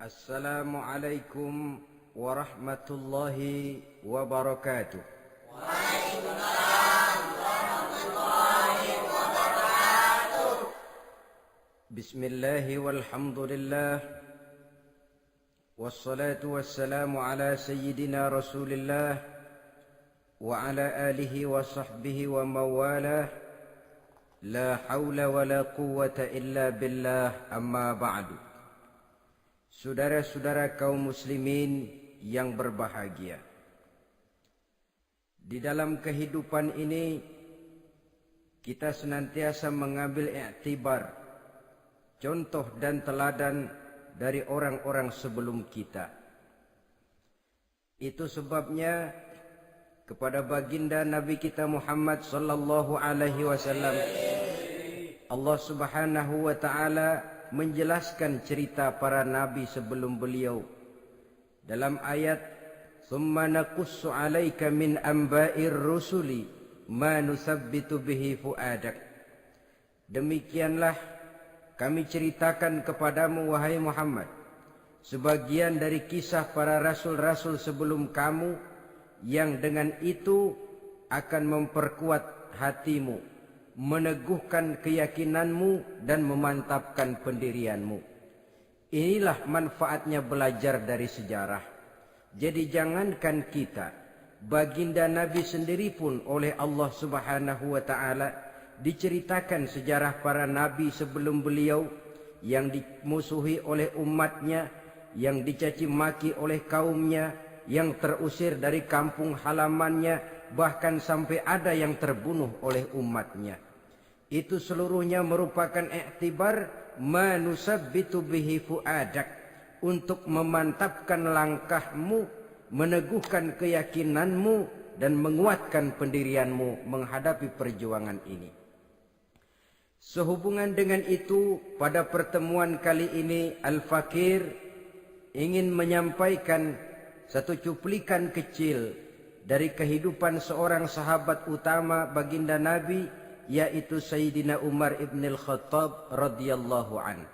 Assalamualaikum warahmatullahi wabarakatuh. Waalaikumsalam warahmatullahi wabarakatuh. Bismillahi walhamdulillah. Wassalatu wassalamu ala sayyidina Rasulillah wa ala alihi wa sahbihi wa mawalah. La hawla wa la quwwata illa billah, amma ba'du. Saudara-saudara kaum muslimin yang berbahagia, di dalam kehidupan ini kita senantiasa mengambil iktibar, contoh dan teladan dari orang-orang sebelum kita. Itu sebabnya kepada baginda Nabi kita Muhammad sallallahu alaihi wasallam Allah Subhanahu wa taala menjelaskan cerita para nabi sebelum beliau dalam ayat "Tsumma naqussu 'alaika min amba'ir rusuli ma nusabbitu bihi fu'adak." Demikianlah kami ceritakan kepadamu wahai Muhammad sebagian dari kisah para rasul-rasul sebelum kamu yang dengan itu akan memperkuat hatimu, meneguhkan keyakinanmu dan memantapkan pendirianmu. Inilah manfaatnya belajar dari sejarah. Jadi jangankan kita, baginda Nabi sendiri pun oleh Allah Subhanahu wa taala diceritakan sejarah para nabi sebelum beliau yang dimusuhi oleh umatnya, yang dicaci maki oleh kaumnya, yang terusir dari kampung halamannya, bahkan sampai ada yang terbunuh oleh umatnya. Itu seluruhnya merupakan iktibar manusabbitu bihi fu'adak, untuk memantapkan langkahmu, meneguhkan keyakinanmu dan menguatkan pendirianmu menghadapi perjuangan ini. Sehubungan dengan itu, pada pertemuan kali ini Al-Fakir ingin menyampaikan satu cuplikan kecil dari kehidupan seorang sahabat utama baginda Nabi, yaitu Sayyidina Umar ibn al-Khattab radhiyallahu anhu.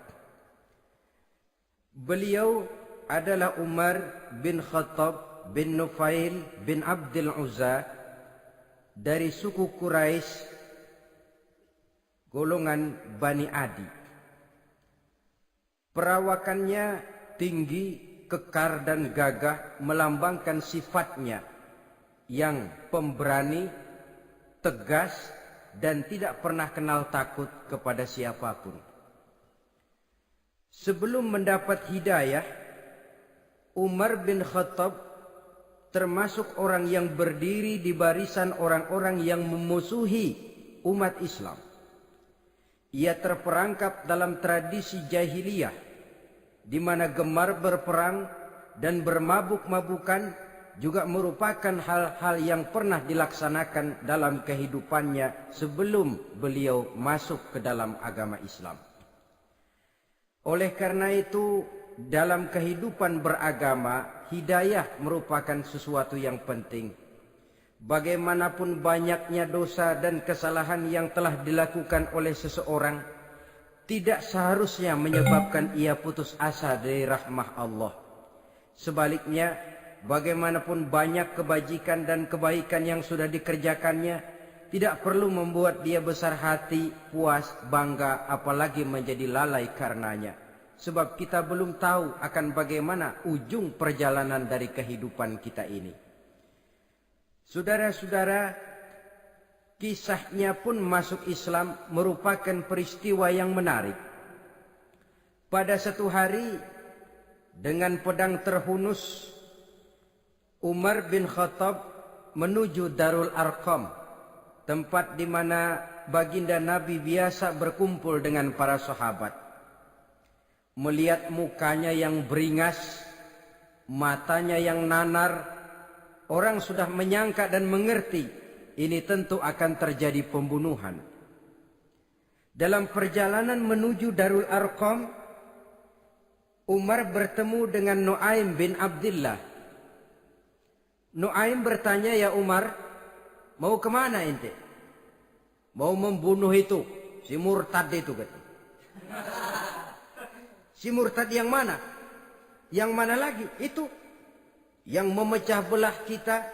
Beliau adalah Umar bin Khattab bin Nufail bin Abdul Uzza dari suku Quraisy golongan Bani Adi. Perawakannya tinggi, kekar dan gagah, melambangkan sifatnya yang pemberani, tegas, dan tidak pernah kenal takut kepada siapapun. Sebelum mendapat hidayah, Umar bin Khattab termasuk orang yang berdiri di barisan orang-orang yang memusuhi umat Islam. Ia terperangkap dalam tradisi jahiliyah, di mana gemar berperang dan bermabuk-mabukan juga merupakan hal-hal yang pernah dilaksanakan dalam kehidupannya sebelum beliau masuk ke dalam agama Islam. Oleh karena itu, dalam kehidupan beragama, hidayah merupakan sesuatu yang penting. Bagaimanapun banyaknya dosa dan kesalahan yang telah dilakukan oleh seseorang, tidak seharusnya menyebabkan ia putus asa dari rahmah Allah. Sebaliknya, bagaimanapun banyak kebajikan dan kebaikan yang sudah dikerjakannya, tidak perlu membuat dia besar hati, puas, bangga, apalagi menjadi lalai karenanya. Sebab kita belum tahu akan bagaimana ujung perjalanan dari kehidupan kita ini. Saudara-saudara, kisahnya pun masuk Islam merupakan peristiwa yang menarik. Pada satu hari dengan pedang terhunus, Umar bin Khattab menuju Darul Arqam, tempat di mana baginda Nabi biasa berkumpul dengan para sahabat. Melihat mukanya yang beringas, matanya yang nanar, orang sudah menyangka dan mengerti ini tentu akan terjadi pembunuhan. Dalam perjalanan menuju Darul Arqam, Umar bertemu dengan Nuaim bin Abdullah. Nuaim bertanya, "Ya Umar, mau kemana ente?" "Mau membunuh itu, si murtad itu," kata. "Si murtad yang mana?" "Yang mana lagi?" "Itu yang memecah belah kita,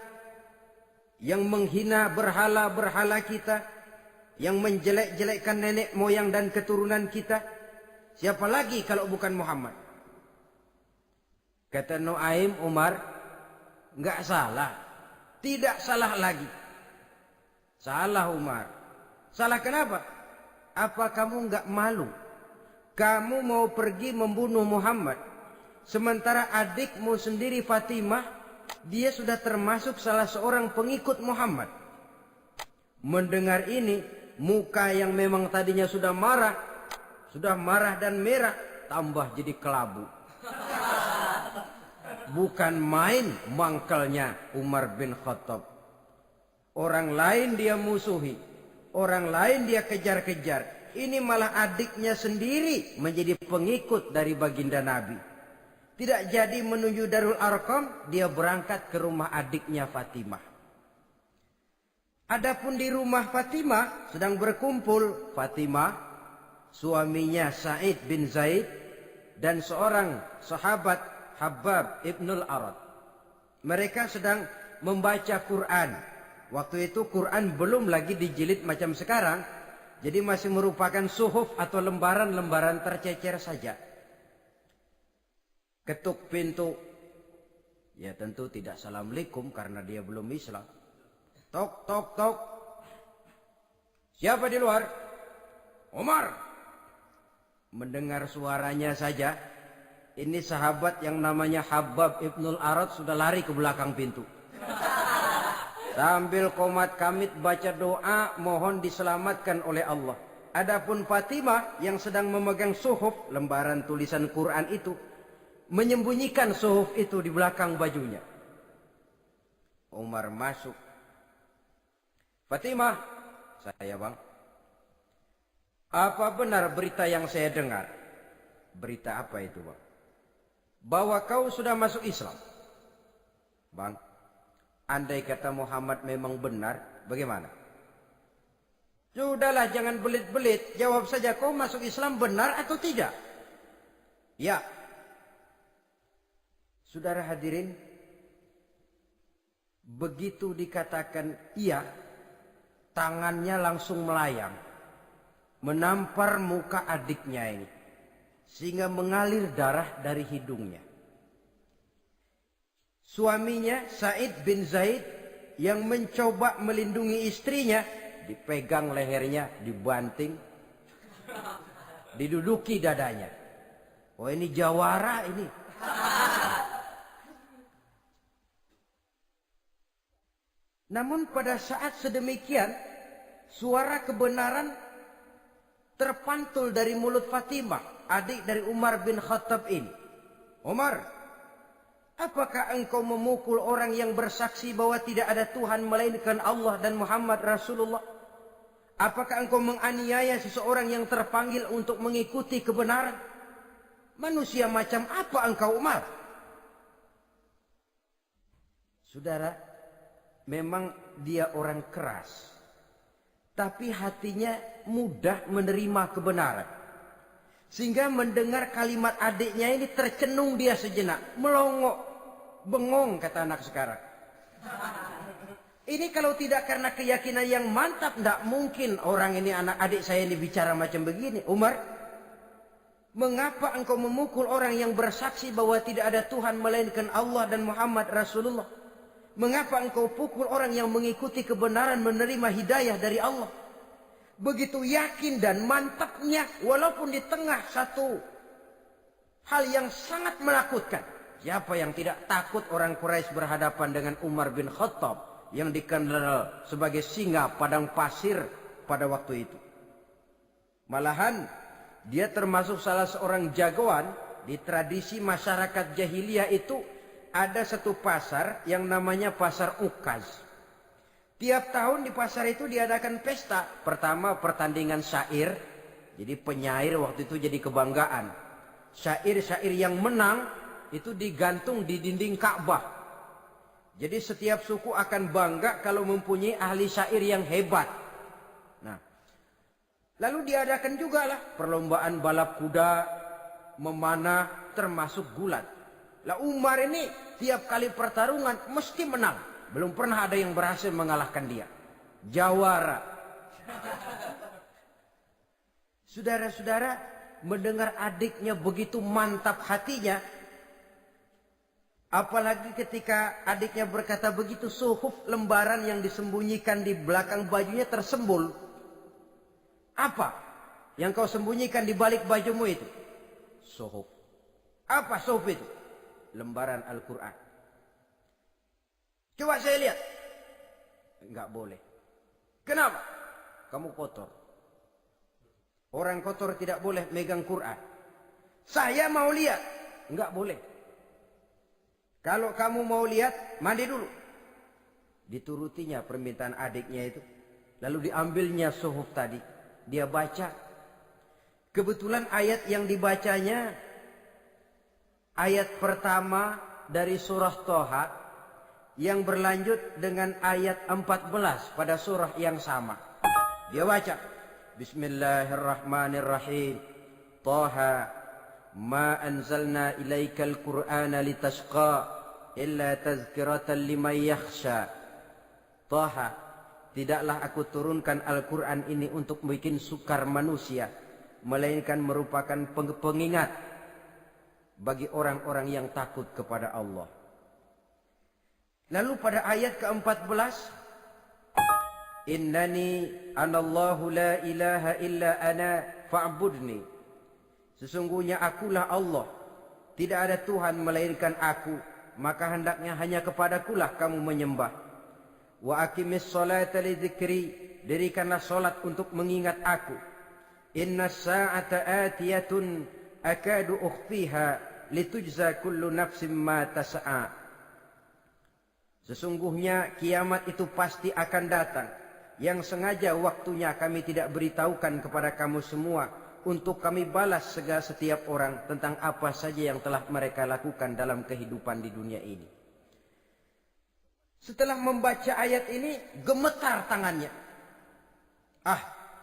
yang menghina berhala-berhala kita, yang menjelek-jelekkan nenek moyang dan keturunan kita. Siapa lagi kalau bukan Muhammad?" Kata Nuaim, "Umar, enggak salah. Tidak salah lagi." "Salah Umar." "Salah kenapa? Apa kamu enggak malu? Kamu mau pergi membunuh Muhammad, sementara adikmu sendiri Fatimah, dia sudah termasuk salah seorang pengikut Muhammad." Mendengar ini, muka yang memang tadinya sudah marah dan merah, tambah jadi kelabu. Bukan main mangkelnya Umar bin Khattab. Orang lain dia musuhi, orang lain dia kejar-kejar. Ini malah adiknya sendiri menjadi pengikut dari baginda Nabi. Tidak jadi menuju Darul Arqam, dia berangkat ke rumah adiknya Fatimah. Adapun di rumah Fatimah sedang berkumpul Fatimah, suaminya Sa'id bin Zaid, dan seorang sahabat Habbab ibnul Arad. Mereka sedang membaca Quran. Waktu itu Quran belum lagi dijilid macam sekarang, jadi masih merupakan suhuf atau lembaran-lembaran tercecer saja. Ketuk pintu. Ya tentu tidak assalamualaikum karena dia belum Islam. Tok, tok, tok. "Siapa di luar?" "Umar." Mendengar suaranya saja, ini sahabat yang namanya Habbab ibnul Arad sudah lari ke belakang pintu. Sambil komat kamit baca doa mohon diselamatkan oleh Allah. Adapun Fatimah yang sedang memegang suhuf, lembaran tulisan Quran itu, menyembunyikan suhuf itu di belakang bajunya. Umar masuk. "Fatimah." "Saya bang." "Apa benar berita yang saya dengar?" "Berita apa itu bang?" "Bahwa kau sudah masuk Islam." "Bang, andai kata Muhammad memang benar, bagaimana?" "Sudahlah jangan belit-belit, jawab saja kau masuk Islam benar atau tidak?" "Ya." Saudara hadirin, begitu dikatakan iya, tangannya langsung melayang, menampar muka adiknya ini, sehingga mengalir darah dari hidungnya. Suaminya Sa'id bin Zaid yang mencoba melindungi istrinya, dipegang lehernya, dibanting, diduduki dadanya. Oh ini jawara ini. Namun pada saat sedemikian, suara kebenaran terpantul dari mulut Fatimah, adik dari Umar bin Khattab ini. "Umar, apakah engkau memukul orang yang bersaksi bahwa tidak ada Tuhan melainkan Allah dan Muhammad Rasulullah? Apakah engkau menganiaya seseorang yang terpanggil untuk mengikuti kebenaran? Manusia macam apa engkau, Umar?" Saudara, memang dia orang keras, tapi hatinya mudah menerima kebenaran. Sehingga mendengar kalimat adiknya ini tercenung dia sejenak, melongo, bengong kata anak sekarang. Ini kalau tidak karena keyakinan yang mantap, tidak mungkin orang ini, anak adik saya ini bicara macam begini. "Umar, mengapa engkau memukul orang yang bersaksi bahwa tidak ada Tuhan melainkan Allah dan Muhammad Rasulullah? Mengapa engkau pukul orang yang mengikuti kebenaran menerima hidayah dari Allah? Begitu yakin dan mantapnya walaupun di tengah satu hal yang sangat menakutkan. Siapa yang tidak takut orang Quraisy berhadapan dengan Umar bin Khattab yang dikenal sebagai singa padang pasir pada waktu itu. Malahan dia termasuk salah seorang jagoan di tradisi masyarakat jahiliyah itu. Ada satu pasar yang namanya pasar Ukaz. Tiap tahun di pasar itu diadakan pesta. Pertama pertandingan syair. Jadi penyair waktu itu jadi kebanggaan. Syair-syair yang menang itu digantung di dinding Ka'bah. Jadi setiap suku akan bangga kalau mempunyai ahli syair yang hebat. Nah, lalu diadakan juga lah perlombaan balap kuda, memanah, termasuk gulat. Lah Umar ini tiap kali pertarungan mesti menang. Belum pernah ada yang berhasil mengalahkan dia. Jawara. Saudara-saudara, mendengar adiknya begitu mantap hatinya. Apalagi ketika adiknya berkata begitu, suhuf lembaran yang disembunyikan di belakang bajunya tersembul. Apa yang kau sembunyikan di balik bajumu itu? Suhuf. Apa suhuf itu? Lembaran Al-Quran. Coba saya lihat. Enggak boleh. Kenapa? Kamu kotor. Orang kotor tidak boleh megang Quran. Saya mau lihat. Enggak boleh. Kalau kamu mau lihat, mandi dulu. Diturutinya permintaan adiknya itu. Lalu diambilnya suhuf tadi. Dia baca. Kebetulan ayat yang dibacanya ayat pertama dari surah Toha yang berlanjut dengan ayat 14 pada surah yang sama. Dia baca, Bismillahirrahmanirrahim. Toha, ma anzalna ilaikal Qur'ana litashqa illa tazkiratan liman yakhsha. Toha, tidaklah aku turunkan Al-Quran ini untuk bikin sukar manusia, melainkan merupakan pengingat bagi orang-orang yang takut kepada Allah. Lalu pada ayat ke-14, Innani anallahu la ilaha illa ana fa'budni. Sesungguhnya akulah Allah, tidak ada Tuhan melainkan aku, maka hendaknya hanya kepadakulah kamu menyembah. Wa aqimis salata li dzikri, dirikanlah salat untuk mengingat aku. Inna sa'ata atiyatun akadu ukhfiha litujza kullu nafsin ma tas'a. Sesungguhnya kiamat itu pasti akan datang, yang sengaja waktunya kami tidak beritahukan kepada kamu semua, untuk kami balas segala setiap orang tentang apa saja yang telah mereka lakukan dalam kehidupan di dunia ini. Setelah membaca ayat ini, gemetar tangannya.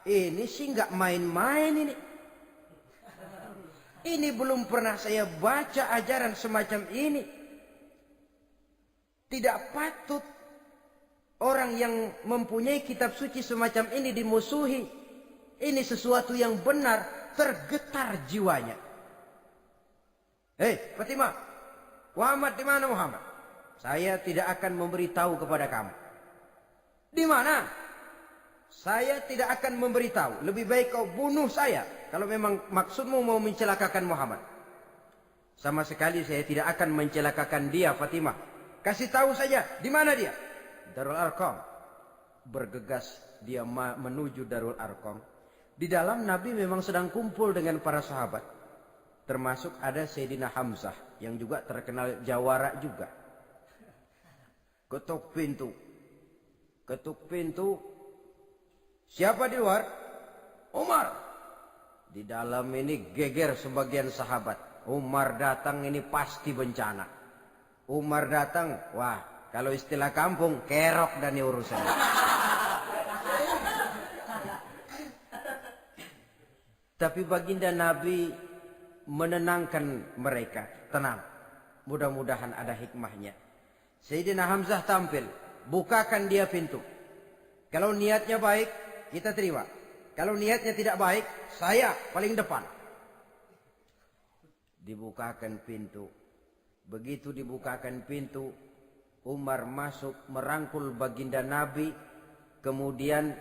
Ini sih nggak main-main ini. Ini belum pernah saya baca ajaran semacam ini. Tidak patut orang yang mempunyai kitab suci semacam ini dimusuhi. Ini sesuatu yang benar, tergetar jiwanya. Hei, Fatimah, Muhammad di mana Muhammad? Saya tidak akan memberitahu kepada kamu. Di mana? Saya tidak akan memberitahu. Lebih baik kau bunuh saya kalau memang maksudmu mau mencelakakan Muhammad. Sama sekali saya tidak akan mencelakakan dia, Fatimah. Kasih tahu saja, di mana dia? Darul Arqam. Bergegas dia menuju Darul Arqam. Di dalam Nabi memang sedang kumpul dengan para sahabat. Termasuk ada Sayyidina Hamzah yang juga terkenal jawara juga. Ketuk pintu. Ketuk pintu. Siapa di luar? Umar. Di dalam ini geger sebagian sahabat. Umar datang ini pasti bencana. Umar datang, wah kalau istilah kampung, kerok dan urusan. Tapi baginda Nabi menenangkan mereka. Tenang, mudah-mudahan ada hikmahnya. Sayyidina Hamzah tampil, bukakan dia pintu. Kalau niatnya baik, kita terima. Kalau niatnya tidak baik, saya paling depan. Dibukakan pintu. Begitu dibukakan pintu, Umar masuk merangkul baginda Nabi, kemudian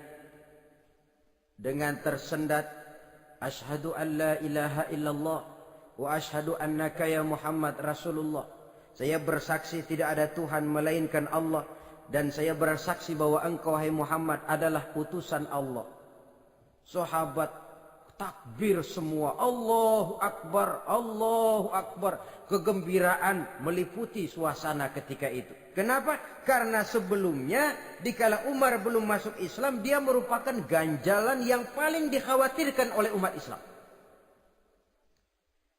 dengan tersendat, asyhadu an la ilaha illallah wa asyhadu annaka ya Muhammad Rasulullah. Saya bersaksi tidak ada Tuhan melainkan Allah, dan saya bersaksi bahwa engkau hai Muhammad adalah utusan Allah. Sahabat takbir semua, Allahu Akbar, Allahu Akbar. Kegembiraan meliputi suasana ketika itu. Kenapa? Karena sebelumnya dikala Umar belum masuk Islam, dia merupakan ganjalan yang paling dikhawatirkan oleh umat Islam.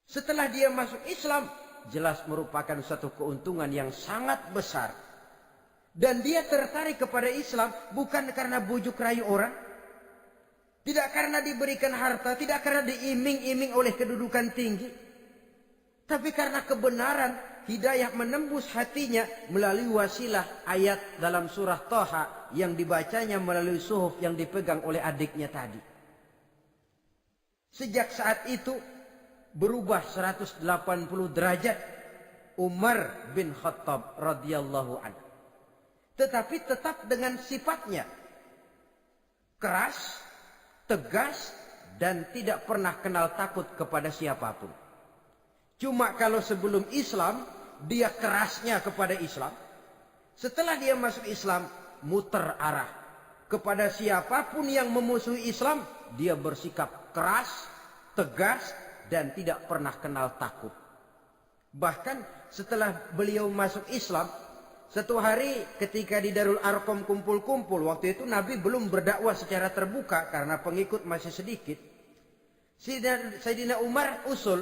Setelah dia masuk Islam, jelas merupakan satu keuntungan yang sangat besar. Dan dia tertarik kepada Islam bukan karena bujuk rayu orang, tidak karena diberikan harta, tidak karena diiming-iming oleh kedudukan tinggi, tapi karena kebenaran, hidayah menembus hatinya melalui wasilah ayat dalam surah Thaha yang dibacanya melalui suhuf yang dipegang oleh adiknya tadi. Sejak saat itu berubah 180 derajat Umar bin Khattab radhiyallahu anhu. Tetapi tetap dengan sifatnya keras, tegas, dan tidak pernah kenal takut kepada siapapun. Cuma kalau sebelum Islam, dia kerasnya kepada Islam. Setelah dia masuk Islam, muter arah. Kepada siapapun yang memusuhi Islam, dia bersikap keras, tegas, dan tidak pernah kenal takut. Bahkan setelah beliau masuk Islam, satu hari ketika di Darul Arqam kumpul-kumpul, waktu itu Nabi belum berdakwah secara terbuka karena pengikut masih sedikit. Sayyidina Umar usul,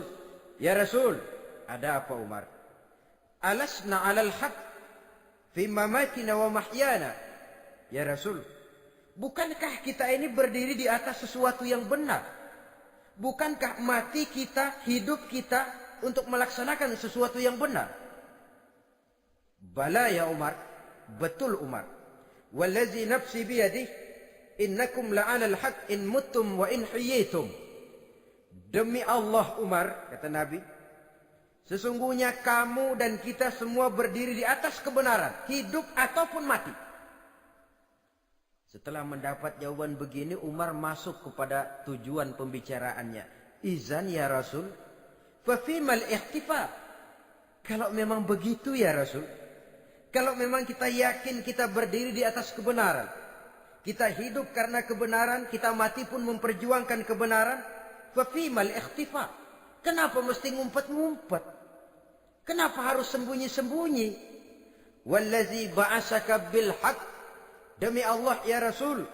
ya Rasul, ada apa Umar? Alasna alal haq fi mamatina wa mahyana. Ya Rasul, bukankah kita ini berdiri di atas sesuatu yang benar? Bukankah mati kita, hidup kita untuk melaksanakan sesuatu yang benar? Bala ya Umar, betul Umar. Wallazi nafsi biyadih, innakum la'alal haq in muttum wa in hiyitum. Demi Allah Umar, kata Nabi, sesungguhnya kamu dan kita semua berdiri di atas kebenaran, hidup ataupun mati. Setelah mendapat jawaban begini, Umar masuk kepada tujuan pembicaraannya. Izan ya Rasul, fafimal ihtifa. Kalau memang begitu ya Rasul, kalau memang kita yakin kita berdiri di atas kebenaran, kita hidup karena kebenaran, kita mati pun memperjuangkan kebenaran, fafimal ihtifa. Kenapa mesti ngumpet-ngumpet? Kenapa harus sembunyi-sembunyi? Wallazi ba'asaka bil haqq, demi Allah ya Rasul,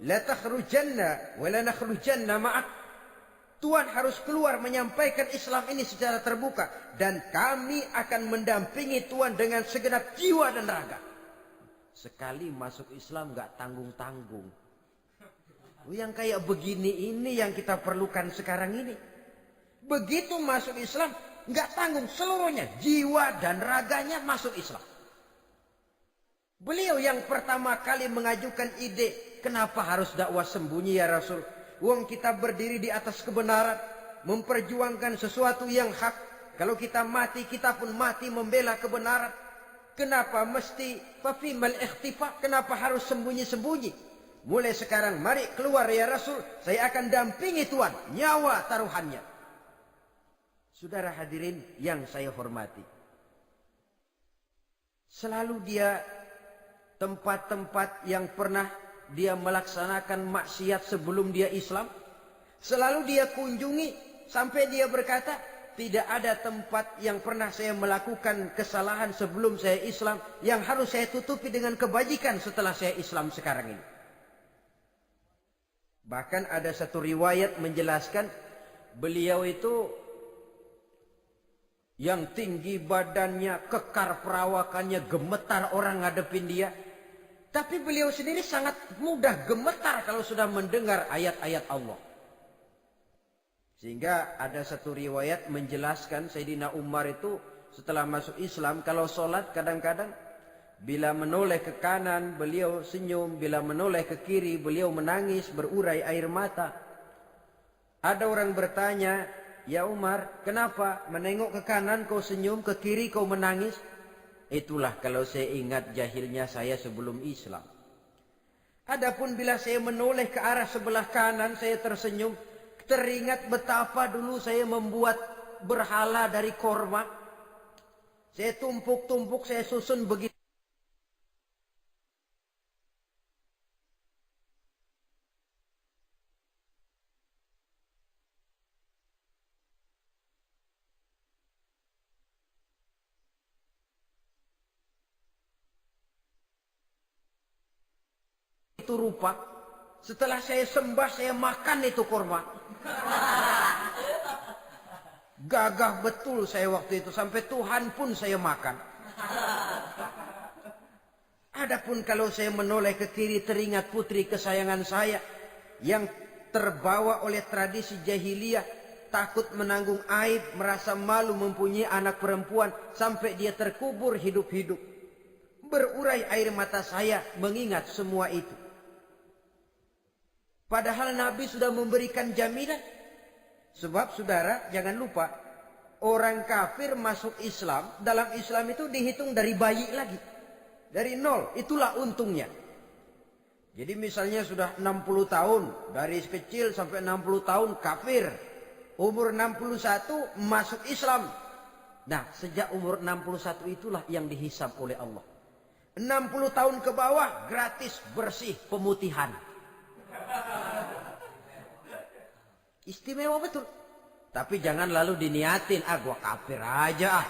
la takhrujanna wa la nakhrujanna ma'ak. Tuhan harus keluar menyampaikan Islam ini secara terbuka, dan kami akan mendampingi Tuhan dengan segenap jiwa dan raga. Sekali masuk Islam gak tanggung-tanggung. Yang kayak begini ini yang kita perlukan sekarang ini. Begitu masuk Islam gak tanggung seluruhnya, jiwa dan raganya masuk Islam. Beliau yang pertama kali mengajukan ide, kenapa harus dakwah sembunyi ya Rasul? Wong kita berdiri di atas kebenaran, memperjuangkan sesuatu yang hak. Kalau kita mati, kita pun mati membela kebenaran. Kenapa mesti fafimal ikhtifa? Kenapa harus sembunyi-sembunyi? Mulai sekarang mari keluar ya Rasul, saya akan dampingi Tuhan, nyawa taruhannya. Saudara hadirin yang saya hormati, selalu dia tempat-tempat yang pernah dia melaksanakan maksiat sebelum dia Islam, selalu dia kunjungi sampai dia berkata, tidak ada tempat yang pernah saya melakukan kesalahan sebelum saya Islam yang harus saya tutupi dengan kebajikan setelah saya Islam sekarang ini. Bahkan ada satu riwayat menjelaskan beliau itu yang tinggi badannya, kekar perawakannya, gemetar orang ngadepin dia. Tapi beliau sendiri sangat mudah gemetar kalau sudah mendengar ayat-ayat Allah. Sehingga ada satu riwayat menjelaskan Sayyidina Umar itu setelah masuk Islam, kalau sholat kadang-kadang bila menoleh ke kanan beliau senyum, bila menoleh ke kiri beliau menangis berurai air mata. Ada orang bertanya, ya Umar, kenapa menengok ke kanan kau senyum, ke kiri kau menangis? Itulah kalau saya ingat jahilnya saya sebelum Islam. Adapun bila saya menoleh ke arah sebelah kanan, saya tersenyum. Teringat betapa dulu saya membuat berhala dari korma. Saya tumpuk-tumpuk, saya susun begitu rupa. Setelah saya sembah, saya makan itu korma. Gagah betul saya waktu itu, sampai Tuhan pun saya makan. Adapun kalau saya menoleh ke kiri, teringat putri kesayangan saya yang terbawa oleh tradisi jahiliyah, takut menanggung aib, merasa malu mempunyai anak perempuan, sampai dia terkubur hidup-hidup. Berurai air mata saya mengingat semua itu. Padahal Nabi sudah memberikan jaminan. Sebab saudara jangan lupa, orang kafir masuk Islam, dalam Islam itu dihitung dari bayi lagi. Dari nol, itulah untungnya. Jadi misalnya sudah 60 tahun, dari kecil sampai 60 tahun kafir. Umur 61 masuk Islam. Nah, sejak umur 61 itulah yang dihisab oleh Allah. 60 tahun ke bawah gratis bersih pemutihan. Istimewa betul. Tapi jangan lalu diniatin, gua kafir aja.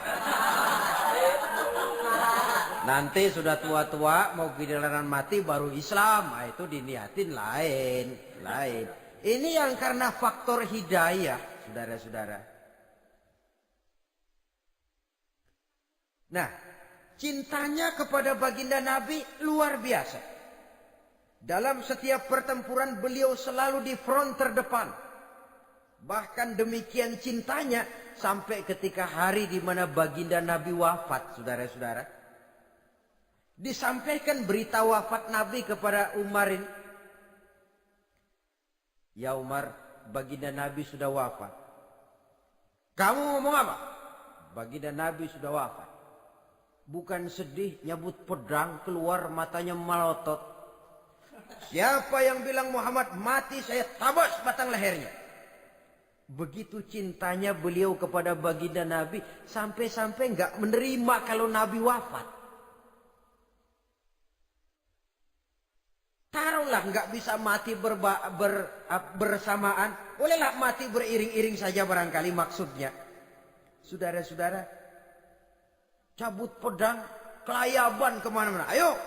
Nanti sudah tua-tua mau giliran mati baru Islam. Itu diniatin lain. Ini yang karena faktor hidayah, saudara-saudara. Nah, cintanya kepada baginda Nabi luar biasa. Dalam setiap pertempuran beliau selalu di front terdepan. Bahkan demikian cintanya sampai ketika hari di mana baginda Nabi wafat, saudara-saudara. Disampaikan berita wafat Nabi kepada Umarin. Ya Umar, baginda Nabi sudah wafat. Kamu ngomong apa? Baginda Nabi sudah wafat. Bukan sedih, nyabut pedang, keluar matanya melotot. Siapa yang bilang Muhammad mati, saya tabas batang lehernya. Begitu cintanya beliau kepada baginda Nabi, sampai-sampai nggak menerima kalau Nabi wafat. Taruhlah nggak bisa mati bersamaan, bolehlah mati beriring-iring saja barangkali maksudnya. Saudara-saudara, cabut pedang, kelayaban kemana-mana. Ayo,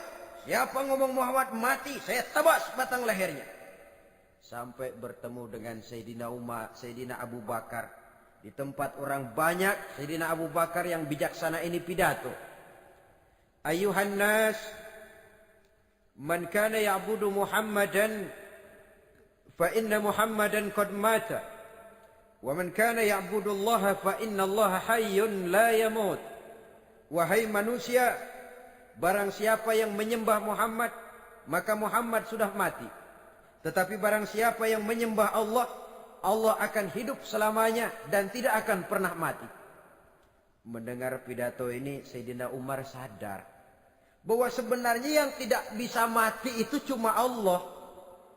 siapa ngomong Muhammad mati, saya tebas batang lehernya. Sampai bertemu dengan Sayyidina Umar, Sayyidina Abu Bakar. Di tempat orang banyak, Sayyidina Abu Bakar yang bijaksana ini pidato. Ayuhan nas, man kana ya'budu Muhammadan, fa inna Muhammadan qad mata. Wa man kana ya'budu Allah, fa inna Allah hayyun la yamut. Wahai manusia, barang siapa yang menyembah Muhammad, maka Muhammad sudah mati. Tetapi barang siapa yang menyembah Allah, Allah akan hidup selamanya dan tidak akan pernah mati. Mendengar pidato ini, Sayyidina Umar sadar bahwa sebenarnya yang tidak bisa mati itu cuma Allah.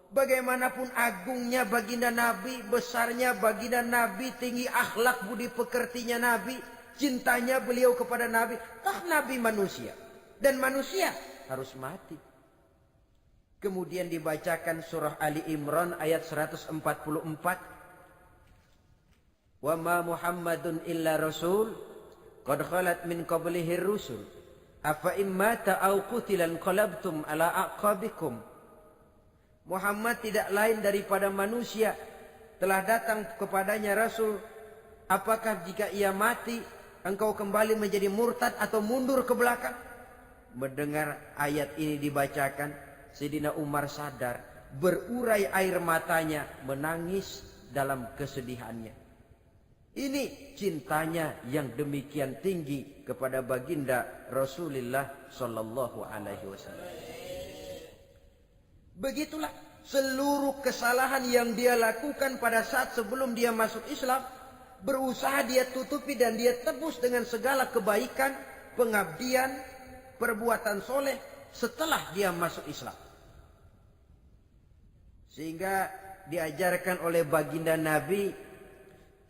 Bagaimanapun agungnya baginda Nabi, besarnya baginda Nabi, tinggi akhlak budi pekertinya Nabi, cintanya beliau kepada Nabi, Nabi manusia. Dan manusia harus mati. Kemudian dibacakan surah Ali Imran ayat 144. Wa ma Muhammadun illa rasul qad khalat min qablihi rusul afa immata aw qutilan qalabtum ala aqabikum. Muhammad tidak lain daripada manusia, telah datang kepadanya rasul. Apakah jika ia mati engkau kembali menjadi murtad atau mundur ke belakang? Mendengar ayat ini dibacakan, Sayyidina Umar sadar, berurai air matanya, menangis dalam kesedihannya. Ini cintanya yang demikian tinggi kepada baginda Rasulullah sallallahu alaihi wasallam. Begitulah seluruh kesalahan yang dia lakukan pada saat sebelum dia masuk Islam, berusaha dia tutupi dan dia tebus dengan segala kebaikan pengabdian, perbuatan soleh setelah dia masuk Islam. Sehingga diajarkan oleh baginda Nabi,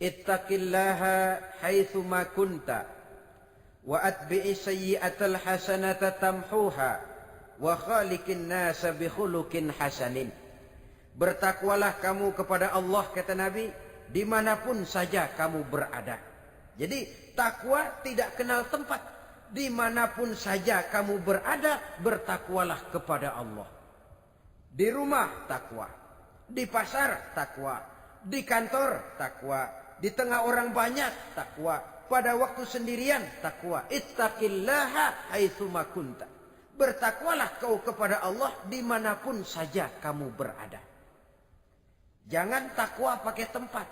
ittaqillaha haitsu ma kunta wa atbi'i sayyi'atal hasanata tamhuha wa khaliqin nasa bi khuluqin hasanin. Bertakwalah kamu kepada Allah, kata Nabi, dimanapun saja kamu berada. Jadi takwa tidak kenal tempat. Dimanapun saja kamu berada, bertakwalah kepada Allah. Di rumah takwa, di pasar takwa, di kantor takwa, di tengah orang banyak takwa, pada waktu sendirian takwa. Ittaqillaha haitsu ma kunta. Bertakwalah kau kepada Allah dimanapun saja kamu berada. Jangan takwa pakai tempat.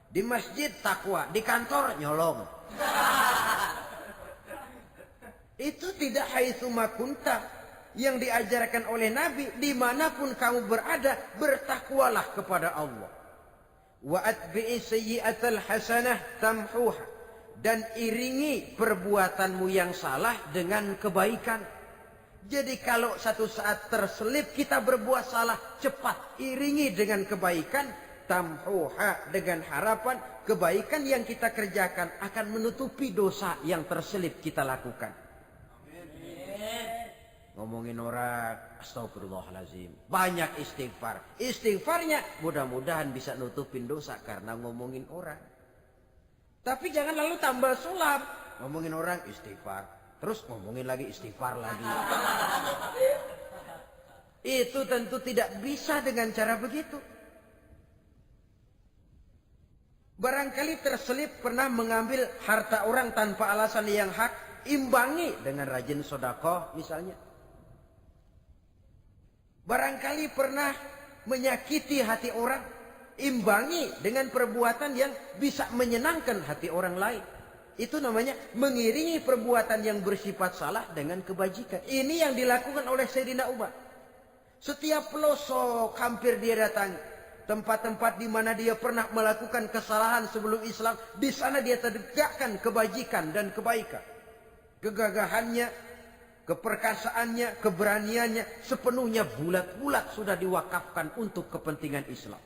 Di masjid takwa, di kantor nyolong. Itu tidak haitsu ma kunta. Yang diajarkan oleh Nabi, dimanapun kamu berada, bertakwalah kepada Allah. Wa atbi'i sayyi'atal hasanah tamhuha. Dan iringi perbuatanmu yang salah dengan kebaikan. Jadi kalau satu saat terselip kita berbuat salah, cepat iringi dengan kebaikan. Tamhuha, dengan harapan kebaikan yang kita kerjakan akan menutupi dosa yang terselip kita lakukan. Ngomongin orang, astagfirullahaladzim, banyak istighfar. Istighfarnya mudah-mudahan bisa nutupin dosa karena ngomongin orang. Tapi jangan lalu tambah sulap. Ngomongin orang istighfar, terus ngomongin lagi istighfar lagi. Itu tentu tidak bisa dengan cara begitu. Barangkali terselip pernah mengambil harta orang tanpa alasan yang hak, imbangi dengan rajin sedekah misalnya. Barangkali pernah menyakiti hati orang, imbangi dengan perbuatan yang bisa menyenangkan hati orang lain. Itu namanya mengiringi perbuatan yang bersifat salah dengan kebajikan. Ini yang dilakukan oleh Sayyidina Umar. Setiap pelosok hampir dia datangi. Tempat-tempat di mana dia pernah melakukan kesalahan sebelum Islam, di sana dia tegakkan kebajikan dan kebaikan. Kegagahannya, keperkasaannya, keberaniannya sepenuhnya bulat-bulat sudah diwakafkan untuk kepentingan Islam.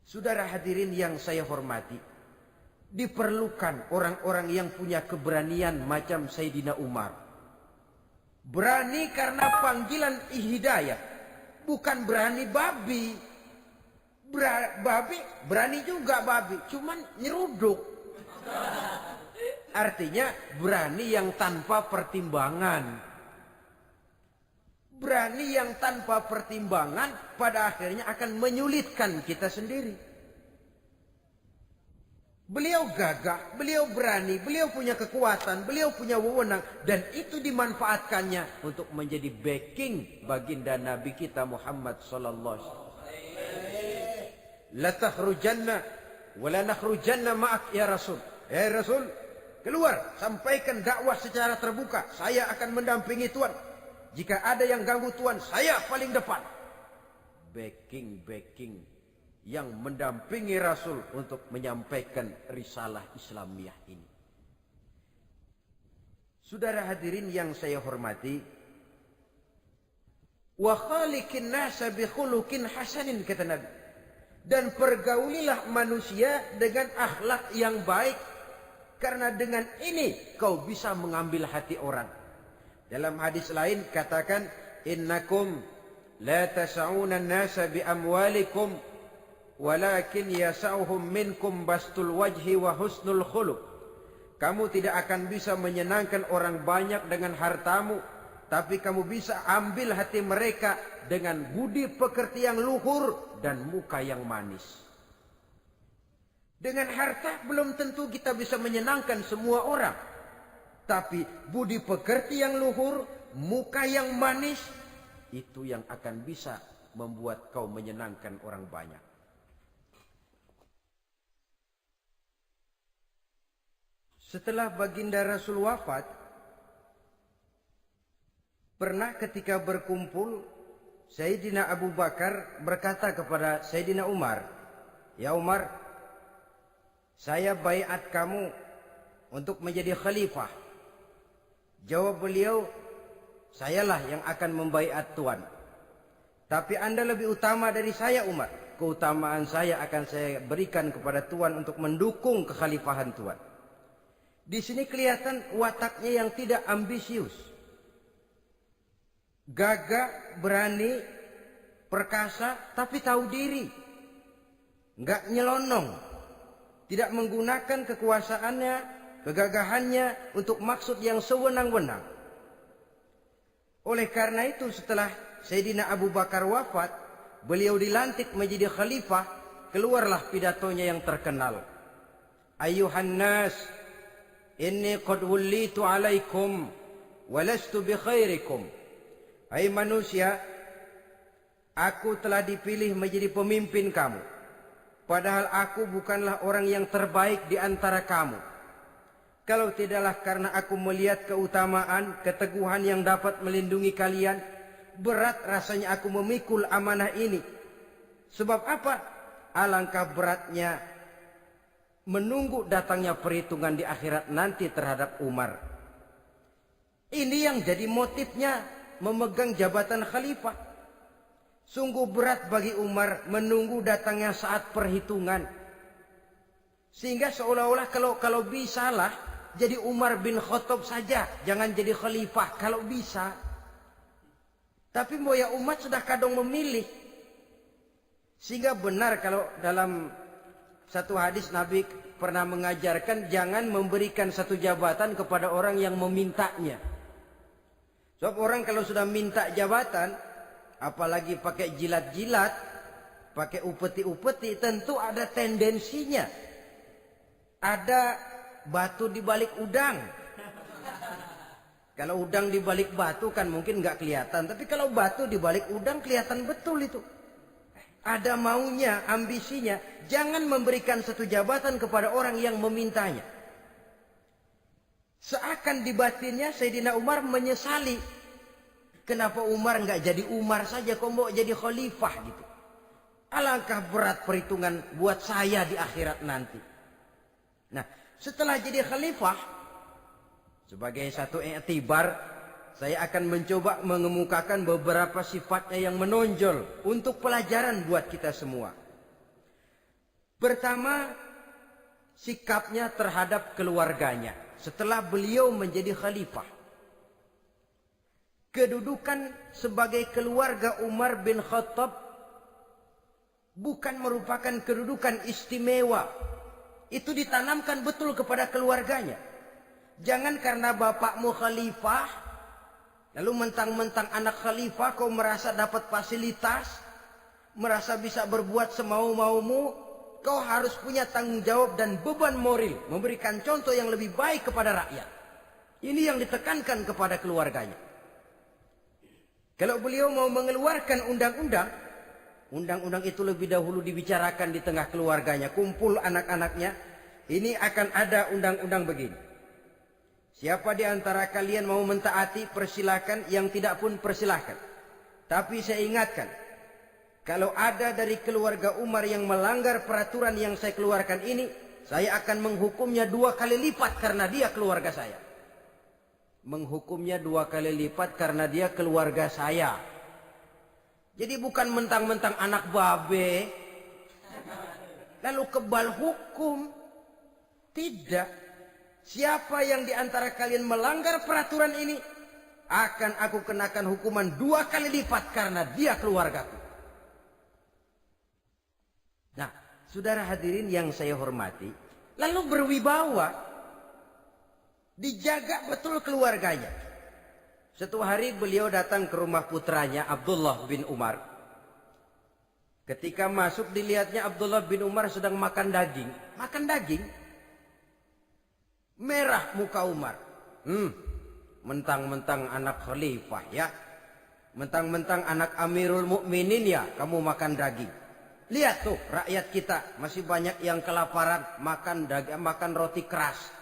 Saudara hadirin yang saya hormati, diperlukan orang-orang yang punya keberanian macam Sayyidina Umar. Berani karena panggilan hidayah, bukan berani babi. Babi berani juga babi, cuman nyeruduk. Artinya berani yang tanpa pertimbangan. Berani yang tanpa pertimbangan pada akhirnya akan menyulitkan kita sendiri. Beliau gagah, beliau berani, beliau punya kekuatan, beliau punya wewenang. Dan itu dimanfaatkannya untuk menjadi backing baginda Nabi kita Muhammad sallallahu alaihi wasallam. La takhrujanna wa la nakhrujanna ma'ak ya Rasul. Ya Rasul, keluar, sampaikan dakwah secara terbuka. Saya akan mendampingi Tuhan. Jika ada yang ganggu Tuhan, saya paling depan. Backing yang mendampingi Rasul untuk menyampaikan risalah Islamiyah ini. Saudara hadirin yang saya hormati, wa khaliqin nasa bi khuluqin hasanin, kata Nabi. Dan pergaulilah manusia dengan akhlak yang baik. Karena dengan ini kau bisa mengambil hati orang. Dalam hadis lain katakan, innakum la tas'una an-nasa bi amwalikum walakin yas'uhum minkum bastul wajhi wa husnul khuluq. Kamu tidak akan bisa menyenangkan orang banyak dengan hartamu, tapi kamu bisa ambil hati mereka dengan budi pekerti yang luhur dan muka yang manis. Dengan harta belum tentu kita bisa menyenangkan semua orang. Tapi budi pekerti yang luhur, muka yang manis, itu yang akan bisa membuat kau menyenangkan orang banyak. Setelah baginda Rasul wafat, pernah ketika berkumpul, Sayyidina Abu Bakar berkata kepada Sayyidina Umar, "Ya Umar, saya baiat kamu untuk menjadi khalifah Jawab beliau, sayalah yang akan membaiat Tuan. Tapi Anda lebih utama dari saya Umar. Keutamaan saya akan saya berikan kepada Tuan untuk mendukung kekhalifahan Tuan. Di sini kelihatan wataknya yang tidak ambisius. Gagah, berani, perkasa, tapi tahu diri. Enggak nyelonong. Tidak menggunakan kekuasaannya, kegagahannya untuk maksud yang sewenang-wenang. Oleh karena itu setelah Sayyidina Abu Bakar wafat, beliau dilantik menjadi khalifah, keluarlah pidatonya yang terkenal. Ayuhan nas, inni qad wullitu alaikum walastu bi khairikum. Hai manusia, aku telah dipilih menjadi pemimpin kamu. Padahal aku bukanlah orang yang terbaik di antara kamu. Kalau tidaklah karena aku melihat keutamaan, keteguhan yang dapat melindungi kalian, berat rasanya aku memikul amanah ini. Sebab apa? Alangkah beratnya menunggu datangnya perhitungan di akhirat nanti terhadap Umar. Ini yang jadi motifnya memegang jabatan khalifah. Sungguh berat bagi Umar menunggu datangnya saat perhitungan. Sehingga seolah-olah kalau bisalah jadi Umar bin Khattab saja, jangan jadi khalifah kalau bisa. Tapi moya umat sudah kadang memilih. Sehingga benar kalau dalam satu hadis Nabi pernah mengajarkan jangan memberikan satu jabatan kepada orang yang memintanya. Sebab orang kalau sudah minta jabatan, apalagi pakai jilat-jilat, pakai upeti-upeti, tentu ada tendensinya. Ada batu di balik udang. Kalau udang di balik batu kan mungkin nggak kelihatan, tapi kalau batu di balik udang kelihatan betul itu. Ada maunya, ambisinya. Jangan memberikan satu jabatan kepada orang yang memintanya. Seakan di batinnya Sayyidina Umar menyesali. Kenapa Umar nggak jadi Umar saja, kok mau jadi khalifah gitu. Alangkah berat perhitungan buat saya di akhirat nanti. Nah, setelah jadi khalifah, sebagai satu iktibar, saya akan mencoba mengemukakan beberapa sifatnya yang menonjol untuk pelajaran buat kita semua. Pertama, sikapnya terhadap keluarganya setelah beliau menjadi khalifah. Kedudukan sebagai keluarga Umar bin Khattab bukan merupakan kedudukan istimewa. Itu ditanamkan betul kepada keluarganya. Jangan karena bapakmu khalifah, lalu mentang-mentang anak khalifah kau merasa dapat fasilitas, merasa bisa berbuat semau-maumu, kau harus punya tanggung jawab dan beban moral, memberikan contoh yang lebih baik kepada rakyat. Ini yang ditekankan kepada keluarganya. Kalau beliau mau mengeluarkan undang-undang, undang-undang itu lebih dahulu dibicarakan di tengah keluarganya, kumpul anak-anaknya, ini akan ada undang-undang begini. Siapa di antara kalian mau mentaati, persilakan, yang tidak pun persilakan. Tapi saya ingatkan, kalau ada dari keluarga Umar yang melanggar peraturan yang saya keluarkan ini, saya akan menghukumnya 2 kali lipat karena dia keluarga saya. Menghukumnya 2 kali lipat karena dia keluarga saya. Jadi bukan mentang-mentang anak babe, lalu kebal hukum. Tidak. Siapa yang di antara kalian melanggar peraturan ini, akan aku kenakan hukuman 2 kali lipat karena dia keluargaku. Nah, saudara hadirin yang saya hormati, lalu berwibawa. Dijaga betul keluarganya. Suatu hari beliau datang ke rumah putranya Abdullah bin Umar. Ketika masuk dilihatnya Abdullah bin Umar sedang makan daging. Makan daging. Merah muka Umar. Mentang-mentang anak khalifah ya. Mentang-mentang anak Amirul Mukminin ya, kamu makan daging. Lihat tuh rakyat kita masih banyak yang kelaparan, makan daging, makan roti keras.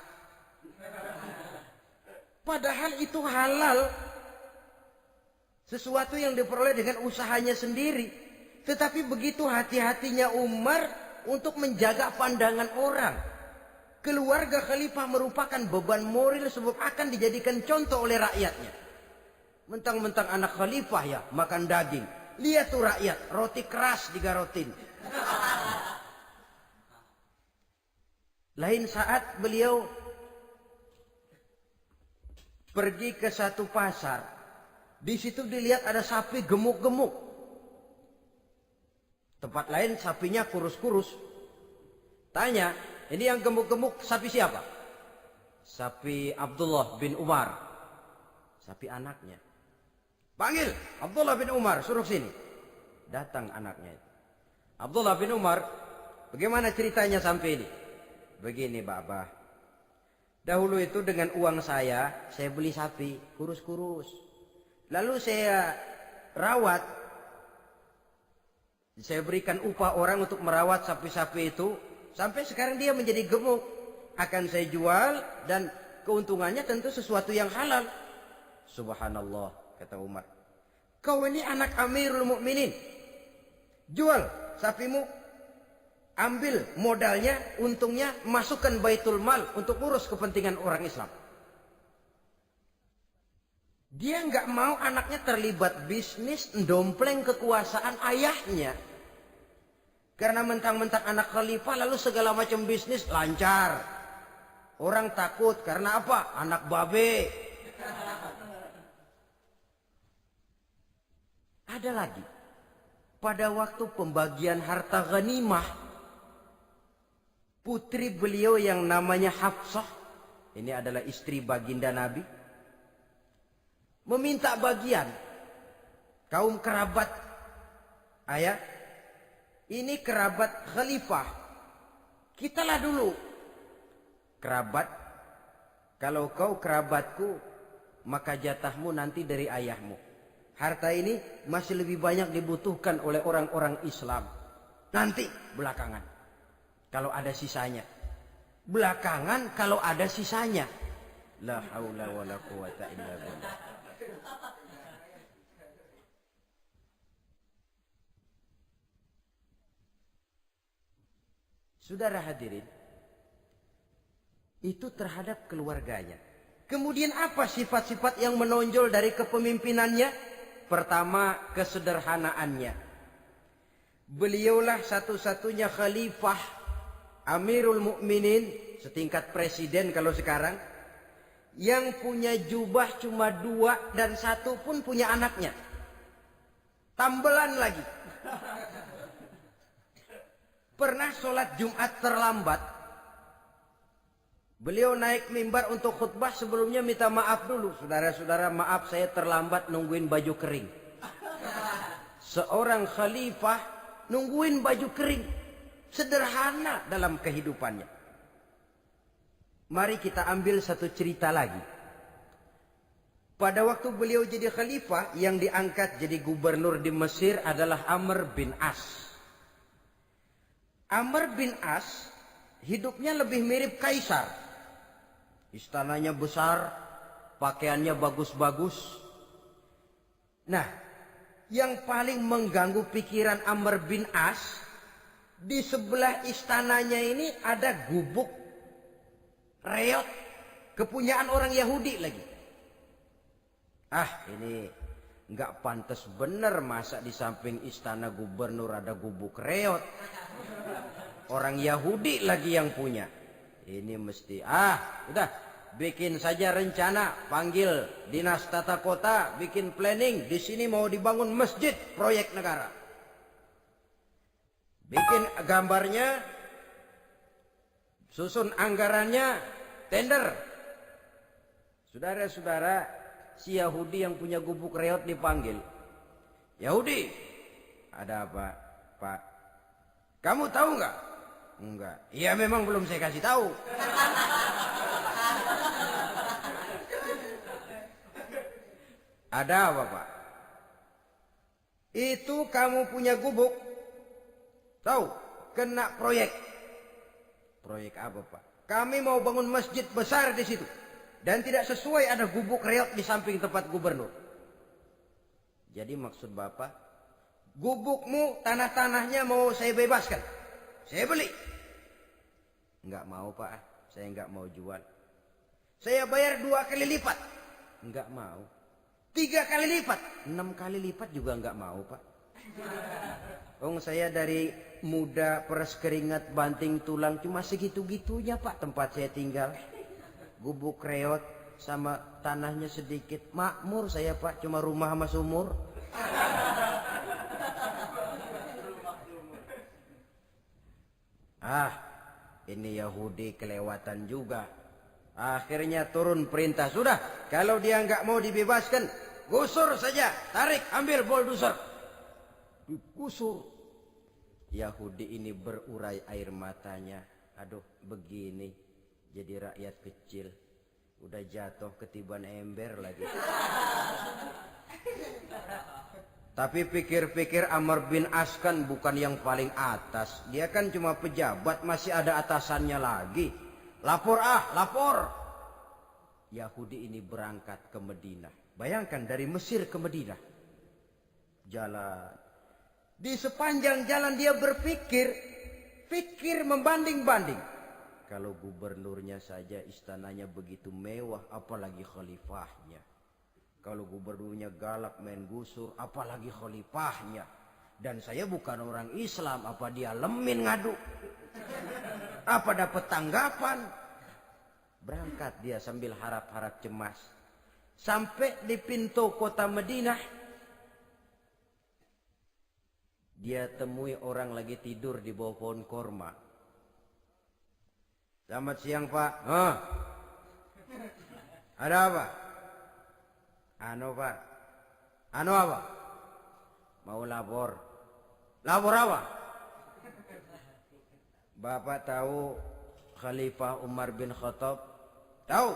Padahal itu halal. Sesuatu yang diperoleh dengan usahanya sendiri. Tetapi begitu hati-hatinya Umar untuk menjaga pandangan orang. Keluarga khalifah merupakan beban moral sebab akan dijadikan contoh oleh rakyatnya. Mentang-mentang anak khalifah ya makan daging. Lihat tuh rakyat, roti keras digarotin. Lain saat beliau pergi ke satu pasar. Di situ dilihat ada sapi gemuk-gemuk. Tempat lain sapinya kurus-kurus. Tanya, ini yang gemuk-gemuk sapi siapa? Sapi Abdullah bin Umar. Sapi anaknya. Panggil Abdullah bin Umar, suruh sini. Datang anaknya. Abdullah bin Umar, bagaimana ceritanya sampai ini? Begini Bapak. Dahulu itu dengan uang saya beli sapi kurus-kurus. Lalu saya rawat. Saya berikan upah orang untuk merawat sapi-sapi itu. Sampai sekarang dia menjadi gemuk. Akan saya jual dan keuntungannya tentu sesuatu yang halal. Subhanallah, kata Umar. Kau ini anak Amirul Mukminin. Jual sapimu. Ambil modalnya, untungnya, masukkan baitul mal untuk urus kepentingan orang Islam. Dia nggak mau anaknya terlibat bisnis, ndompleng kekuasaan ayahnya. Karena mentang-mentang anak khalifah lalu segala macam bisnis lancar. Orang takut karena apa? Anak babe. Ada lagi. Pada waktu pembagian harta ghanimah, putri beliau yang namanya Hafsah, ini adalah istri baginda Nabi, meminta bagian. Kaum kerabat ayah, ini kerabat khalifah, kitalah dulu kerabat. Kalau kau kerabatku, maka jatahmu nanti dari ayahmu. Harta ini masih lebih banyak dibutuhkan oleh orang-orang Islam. Nanti belakangan kalau ada sisanya. Belakangan kalau ada sisanya. La haula wala quwata illa billah. Saudara hadirin, itu terhadap keluarganya. Kemudian apa sifat-sifat yang menonjol dari kepemimpinannya? Pertama, kesederhanaannya. Beliaulah satu-satunya khalifah Amirul Mukminin, setingkat presiden kalau sekarang, yang punya jubah cuma 2 dan 1 pun punya anaknya. Tambelan lagi. Pernah sholat Jumat terlambat. Beliau naik mimbar untuk khutbah, sebelumnya minta maaf dulu. Saudara-saudara, maaf saya terlambat nungguin baju kering. Seorang khalifah nungguin baju kering. Sederhana dalam kehidupannya. Mari kita ambil satu cerita lagi. Pada waktu beliau jadi khalifah, yang diangkat jadi gubernur di Mesir adalah Amr bin As. Amr bin As hidupnya lebih mirip kaisar. Istananya besar, pakaiannya bagus-bagus. Nah, yang paling mengganggu pikiran Amr bin As, di sebelah istananya ini ada gubuk reot, kepunyaan orang Yahudi lagi. Ini nggak pantas bener, masa di samping istana gubernur ada gubuk reot. Orang Yahudi lagi yang punya. Ini mesti udah bikin saja rencana, panggil dinas tata kota, bikin planning. Di sini mau dibangun masjid proyek negara. Bikin gambarnya, susun anggarannya, tender. Saudara-saudara, si Yahudi yang punya gubuk reot dipanggil. Yahudi, ada apa, Pak? Kamu tahu nggak? Enggak. Iya, memang belum saya kasih tahu. Ada apa, Pak? Itu kamu punya gubuk. Tahu, kena proyek. Proyek apa, Pak? Kami mau bangun masjid besar di situ. Dan tidak sesuai ada gubuk reot di samping tempat gubernur. Jadi maksud Bapak, gubukmu, tanah-tanahnya mau saya bebaskan. Saya beli. Enggak mau, Pak. saya nggak mau jual. Saya bayar 2 kali lipat, nggak mau. 3 kali lipat, 6 kali lipat juga nggak mau, Pak. Saya dari muda peres keringat banting tulang cuma segitu-gitunya, Pak, tempat saya tinggal. Gubuk reot sama tanahnya sedikit. Makmur saya, Pak, cuma rumah sama sumur. Ini Yahudi kelewatan juga. Akhirnya turun perintah, sudah, kalau dia nggak mau dibebaskan, gusur saja, tarik, ambil bulldozer. Digusur. Yahudi ini berurai air matanya. Aduh, begini jadi rakyat kecil. Udah jatuh ketiban ember lagi. Tapi pikir-pikir Amr bin As kan bukan yang paling atas. Dia kan cuma pejabat, masih ada atasannya lagi. Lapor lapor. Yahudi ini berangkat ke Madinah. Bayangkan dari Mesir ke Madinah. Jalan. Di sepanjang jalan dia berpikir membanding-banding. Kalau gubernurnya saja istananya begitu mewah, apalagi khalifahnya. Kalau gubernurnya galak main gusur, apalagi khalifahnya. Dan saya bukan orang Islam, apa dia lemin ngadu? Apa dapat tanggapan? Berangkat dia sambil harap-harap cemas. Sampai di pintu kota Madinah, dia temui orang lagi tidur di bawah pohon korma. Selamat siang, Pak. Ada apa? Pak. Apa? Mau lapor. Lapor apa? Bapak tahu Khalifah Umar bin Khattab? Tahu.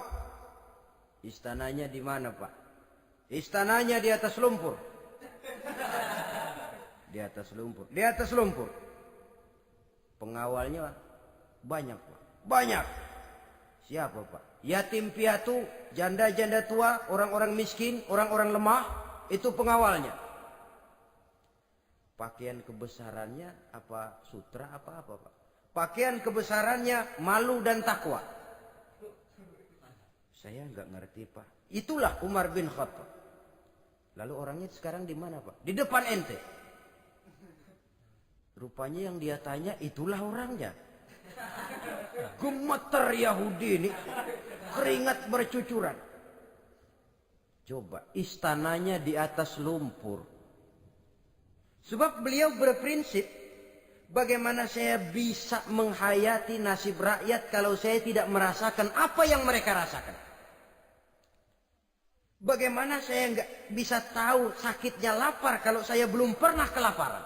Istananya di mana, Pak? Istananya di atas lumpur. Di atas lumpur. Di atas lumpur. Pengawalnya banyak, Pak. Banyak. Siapa, Pak? Yatim piatu, janda-janda tua, orang-orang miskin, orang-orang lemah, itu pengawalnya. Pakaian kebesarannya apa sutra apa, Pak? Pakaian kebesarannya malu dan takwa. Saya nggak ngerti, Pak. Itulah Umar bin Khattab. Lalu orangnya sekarang di mana, Pak? Di depan ente. Rupanya yang dia tanya itulah orangnya. Gemeter Yahudi ini, keringat bercucuran. Coba, istananya di atas lumpur. Sebab beliau berprinsip, bagaimana saya bisa menghayati nasib rakyat kalau saya tidak merasakan apa yang mereka rasakan. Bagaimana saya nggak bisa tahu sakitnya lapar kalau saya belum pernah kelaparan.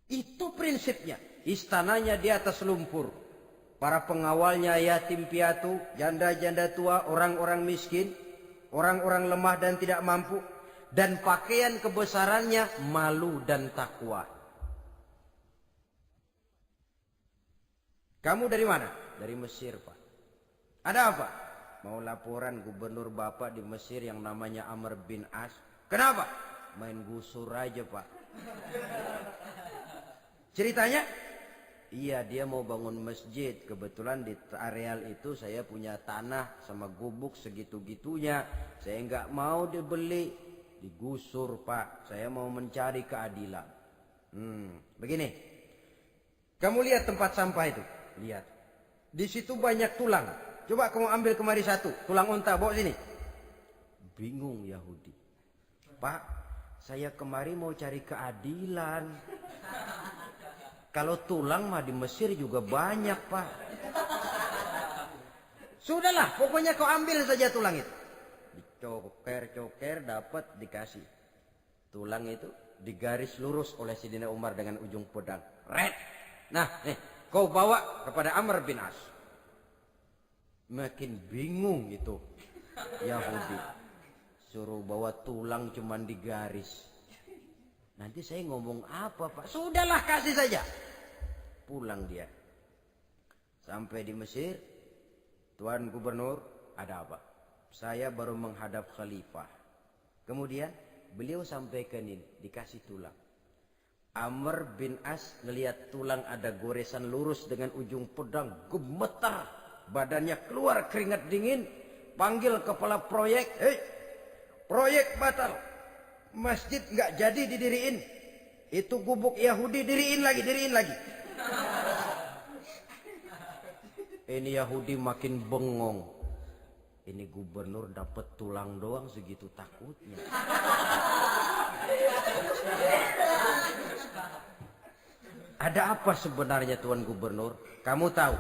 Itu prinsipnya. Istananya di atas lumpur. Para pengawalnya yatim piatu, janda-janda tua, orang-orang miskin, orang-orang lemah dan tidak mampu. Dan pakaian kebesarannya malu dan takwa. Kamu dari mana? Dari Mesir, Pak. Ada apa? Mau laporan gubernur Bapak di Mesir yang namanya Amr bin As. Kenapa? Main gusur aja, Pak. Ceritanya? Iya, dia mau bangun masjid. Kebetulan di areal itu saya punya tanah sama gubuk segitu-gitunya. Saya nggak mau dibeli, digusur, Pak. Saya mau mencari keadilan. Begini. Kamu lihat tempat sampah itu? Lihat. Di situ banyak tulang. Coba kamu ambil kemari satu. Tulang unta, bawa sini. Bingung Yahudi. Pak, saya kemari mau cari keadilan. Kalau tulang mah di Mesir juga banyak, Pak. Sudahlah, pokoknya kau ambil saja tulang itu. Dicoker-coker, dapat, dikasih. Tulang itu digaris lurus oleh Sidina Umar dengan ujung pedang. Red. Nah, kau bawa kepada Amr bin As. Makin bingung itu Yahudi. Suruh bawa tulang cuman digaris. Nanti saya ngomong apa, Pak? Sudahlah, kasih saja. Pulang dia. Sampai di Mesir. Tuan Gubernur, ada apa? Saya baru menghadap khalifah. Kemudian beliau sampaikan ini, dikasih tulang. Amr bin As ngelihat tulang ada goresan lurus dengan ujung pedang, gemetar, badannya keluar keringat dingin, panggil kepala proyek, "Hei, proyek batal, masjid nggak jadi didiriin, itu gubuk Yahudi diriin lagi." Ini Yahudi makin bengong. Ini gubernur dapat tulang doang segitu takutnya. Ada apa sebenarnya Tuan Gubernur? Kamu tahu?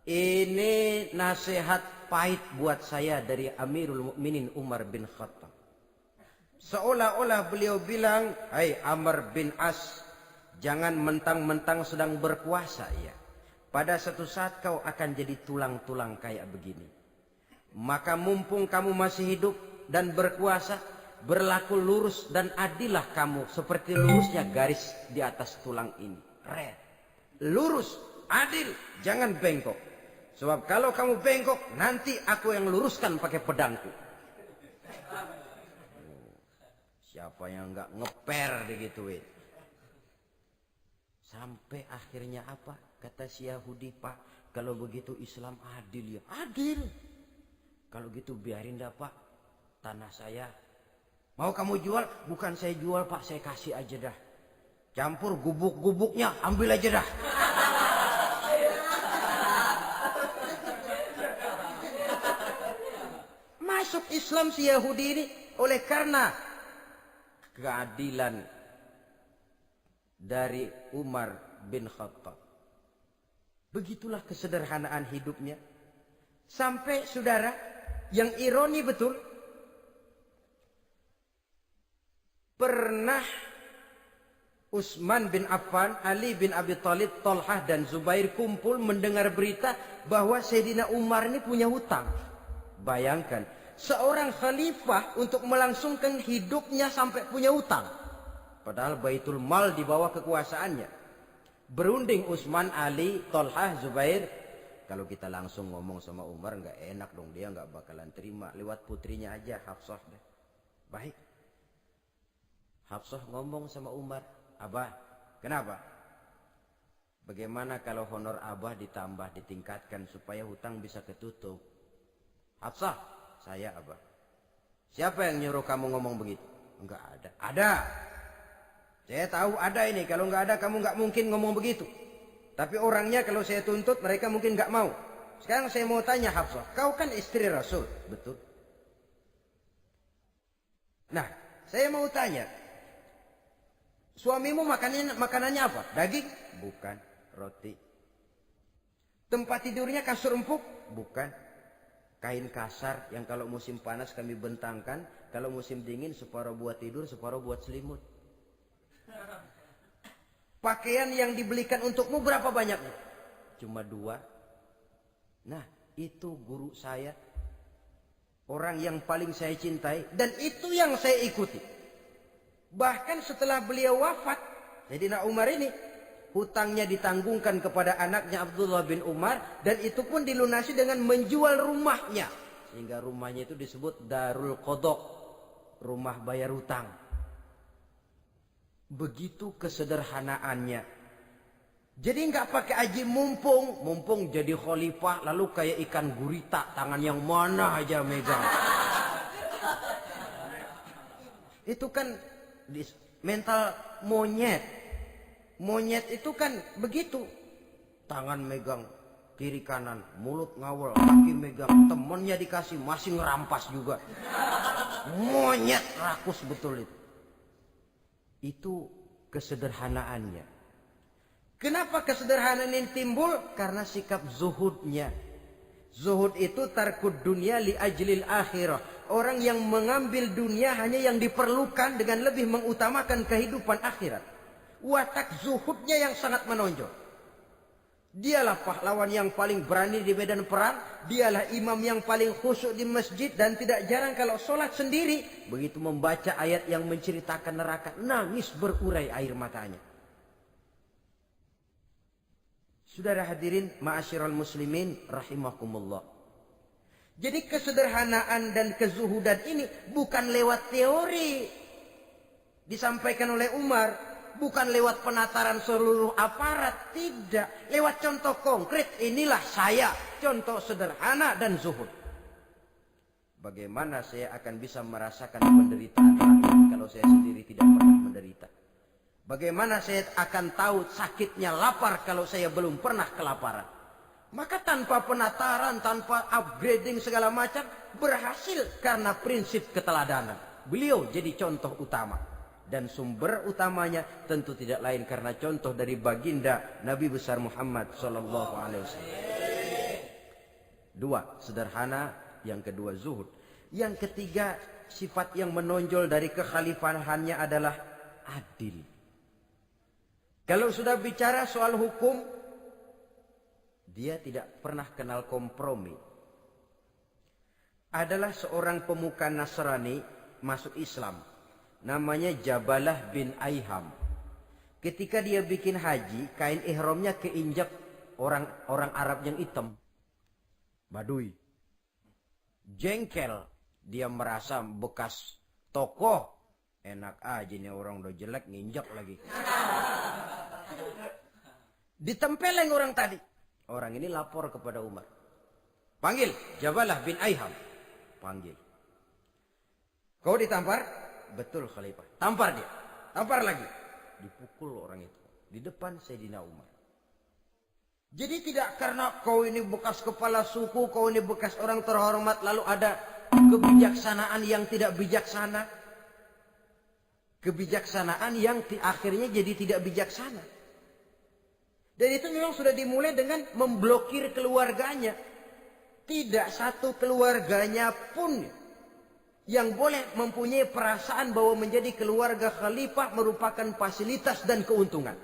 Ini nasihat pahit buat saya dari Amirul Mukminin Umar bin Khattab. Seolah-olah beliau bilang, "Hai Amr bin As, jangan mentang-mentang sedang berkuasa ya. Pada suatu saat kau akan jadi tulang-tulang kayak begini. Maka mumpung kamu masih hidup dan berkuasa, berlaku lurus dan adillah kamu seperti lurusnya garis di atas tulang ini. Red. Lurus, adil, jangan bengkok. Sebab kalau kamu bengkok, nanti aku yang luruskan pakai pedangku." Siapa yang nggak ngeper digituin? Sampai akhirnya apa? Kata si Yahudi, "Pak, kalau begitu Islam adil ya." Adil. Kalau gitu biarin dah Pak, tanah saya. Mau kamu jual? Bukan saya jual Pak, saya kasih aja dah. Campur gubuk-gubuknya, ambil aja dah. Masuk Islam si Yahudi ini oleh karena keadilan dari Umar bin Khattab. Begitulah kesederhanaan hidupnya. Sampai saudara, yang ironi betul, pernah Utsman bin Affan, Ali bin Abi Thalib, Thalhah dan Zubair kumpul mendengar berita bahwa Sayyidina Umar ini punya hutang. Bayangkan, seorang khalifah untuk melangsungkan hidupnya sampai punya hutang. Padahal Baitul Mal di bawah kekuasaannya. Berunding Utsman, Ali, Thalhah, Zubair. Kalau kita langsung ngomong sama Umar nggak enak dong, dia nggak bakalan terima. Lewat putrinya aja, Hafsah deh. Baik. Hafsah ngomong sama Umar, "Abah, kenapa? Bagaimana kalau honor Abah ditambah, ditingkatkan supaya hutang bisa ketutup?" "Hafsah, saya Abah." "Siapa yang nyuruh kamu ngomong begitu?" "Enggak ada." "Ada. Saya tahu ada ini. Kalau nggak ada kamu nggak mungkin ngomong begitu. Tapi orangnya kalau saya tuntut mereka mungkin nggak mau. Sekarang saya mau tanya Hafsah, kau kan istri Rasul, betul? Nah, saya mau tanya, suamimu makanannya apa? Daging? Bukan. Roti. Tempat tidurnya kasur empuk? Bukan. Kain kasar yang kalau musim panas kami bentangkan, kalau musim dingin separuh buat tidur, separuh buat selimut. Pakaian yang dibelikan untukmu berapa banyaknya? Cuma 2. Nah, itu guru saya. Orang yang paling saya cintai. Dan itu yang saya ikuti. Bahkan setelah beliau wafat, Sayyidina Umar ini, hutangnya ditanggungkan kepada anaknya Abdullah bin Umar. Dan itu pun dilunasi dengan menjual rumahnya. Sehingga rumahnya itu disebut Darul Qadha, rumah bayar hutang. Begitu kesederhanaannya. Jadi nggak pakai aji mumpung jadi khalifah lalu kayak ikan gurita, tangan yang mana aja megang. Itu kan mental monyet. Monyet itu kan begitu. Tangan megang kiri kanan, mulut ngawal, kaki megang, temennya dikasih masih ngerampas juga. Monyet rakus betul itu. Itu kesederhanaannya. Kenapa kesederhanaan ini timbul? Karena sikap zuhudnya. Zuhud itu tarkud dunia li ajlil akhirah. Orang yang mengambil dunia hanya yang diperlukan dengan lebih mengutamakan kehidupan akhirat. Watak zuhudnya yang sangat menonjol. Dialah pahlawan yang paling berani di medan perang. Dialah imam yang paling khusyuk di masjid. Dan tidak jarang kalau sholat sendiri, begitu membaca ayat yang menceritakan neraka, nangis berurai air matanya. Saudara hadirin ma'asyiral muslimin rahimakumullah. Jadi kesederhanaan dan kezuhudan ini bukan lewat teori disampaikan oleh Umar. Bukan lewat penataran seluruh aparat, tidak. Lewat contoh konkret, inilah saya, contoh sederhana dan zuhud. Bagaimana saya akan bisa merasakan penderitaan rakyat kalau saya sendiri tidak pernah menderita? Bagaimana saya akan tahu sakitnya lapar kalau saya belum pernah kelaparan? Maka tanpa penataran, tanpa upgrading segala macam, berhasil karena prinsip keteladanan. Beliau jadi contoh utama. Dan sumber utamanya tentu tidak lain karena contoh dari baginda Nabi besar Muhammad sallallahu alaihi wasallam. Dua, sederhana, yang kedua zuhud. Yang ketiga, sifat yang menonjol dari kekhalifahannya adalah adil. Kalau sudah bicara soal hukum, dia tidak pernah kenal kompromi. Adalah seorang pemuka Nasrani masuk Islam. Namanya Jabalah bin Aiham. Ketika dia bikin haji, kain ihramnya keinjak orang Arab yang hitam. Badui. Jengkel. Dia merasa bekas tokoh. Enak aja nih orang udah jelek nginjak lagi. Ditempeleng orang tadi. Orang ini lapor kepada Umar. Panggil Jabalah bin Aiham. Panggil. Kau ditampar? Betul Khalifah. Tampar dia. Tampar lagi. Dipukul orang itu. Di depan Sayyidina Umar. Jadi tidak karena kau ini bekas kepala suku, kau ini bekas orang terhormat, lalu ada kebijaksanaan yang tidak bijaksana. Kebijaksanaan yang akhirnya jadi tidak bijaksana. Dan itu memang sudah dimulai dengan memblokir keluarganya. Tidak satu keluarganya pun yang boleh mempunyai perasaan bahwa menjadi keluarga khalifah merupakan fasilitas dan keuntungan.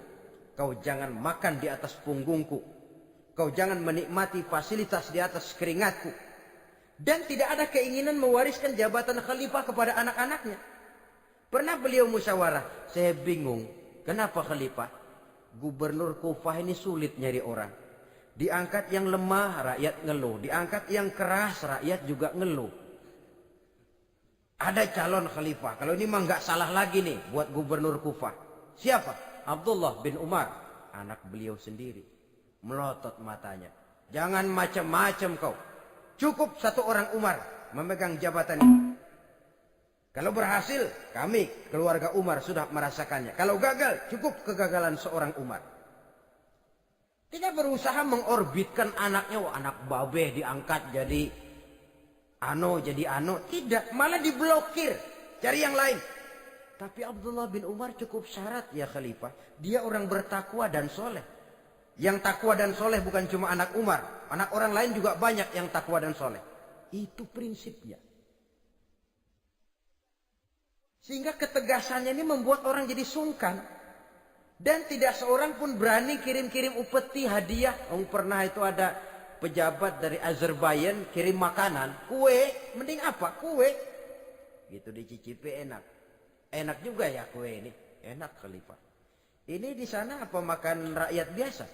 Kau jangan makan di atas punggungku. Kau jangan menikmati fasilitas di atas keringatku. Dan tidak ada keinginan mewariskan jabatan khalifah kepada anak-anaknya. Pernah beliau musyawarah. Saya bingung. Kenapa khalifah? Gubernur Kufah ini sulit nyari orang. Diangkat yang lemah, rakyat ngeluh. Diangkat yang keras, rakyat juga ngeluh. Ada calon khalifah. Kalau ini mah nggak salah lagi nih buat gubernur Kufah. Siapa? Abdullah bin Umar. Anak beliau sendiri. Melotot matanya. Jangan macam-macam kau. Cukup satu orang Umar memegang jabatan ini. Kalau berhasil, kami keluarga Umar sudah merasakannya. Kalau gagal, cukup kegagalan seorang Umar. Tidak berusaha mengorbitkan anaknya. Wah, anak babeh diangkat jadi jadi tidak, malah diblokir, cari yang lain. Tapi Abdullah bin Umar cukup syarat ya khalifah, dia orang bertakwa dan soleh. Yang takwa dan soleh bukan cuma anak Umar, anak orang lain juga banyak yang takwa dan soleh. Itu prinsipnya. Sehingga ketegasannya ini membuat orang jadi sungkan. Dan tidak seorang pun berani kirim-kirim upeti hadiah. Pernah itu ada pejabat dari Azerbaijan kirim makanan, kue, mending apa? Kue. Gitu dicicipi enak. Enak juga ya kue ini. Enak khalifah. Ini di sana apa makan rakyat biasa?